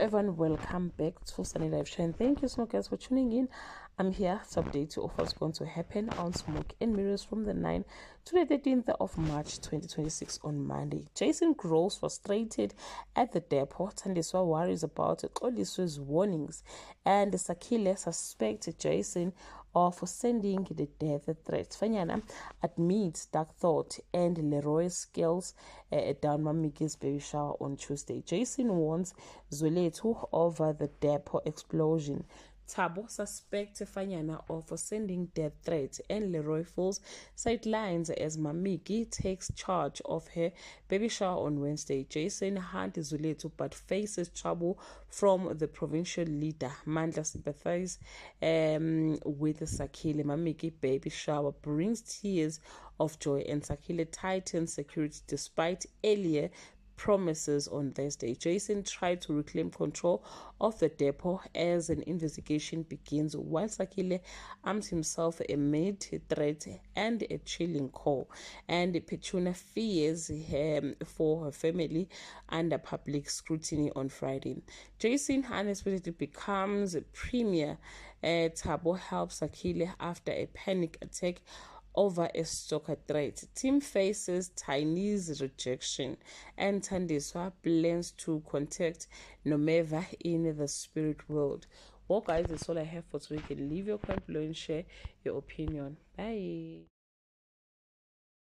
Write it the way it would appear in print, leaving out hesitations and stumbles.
everyone, welcome back to Sunny Live Show, and thank you so much guys for tuning in. I'm here to update you of what's going to happen on Smoke and Mirrors from the 9th to the 13th of March 2026 on Monday. Jason grows frustrated at the depot. Thandiswa worries about Xoliswe's warnings, and Sakhile suspects Jason of sending the death threats. Fanyana admits dark thought, and Leroy scales down Mamiki's baby shower on Tuesday. Jason warns Zwelethu over the depot explosion. Thabo suspects Fanyana of sending death threats, and Leroy feels sidelines as Mamiki takes charge of her baby shower on Wednesday. Jason hunts Zwelethu but faces trouble from the provincial leader. Mandla sympathizes with Sakhile. Mamiki baby shower brings tears of joy, and Sakhile tightens security despite earlier promises on Thursday. Jason tried to reclaim control of the depot as an investigation begins, while Sakhile arms himself amid threat and a chilling call. And Petuna fears for her family under public scrutiny on Friday. Jason unexpectedly becomes premier. Thabo helps Sakhile after a panic attack over a stalker threat. Team faces Chinese rejection, and Thandiswa plans to contact Nomeva in the spirit world. Well guys, that's all I have for today. You can leave your comment below and share your opinion. Bye.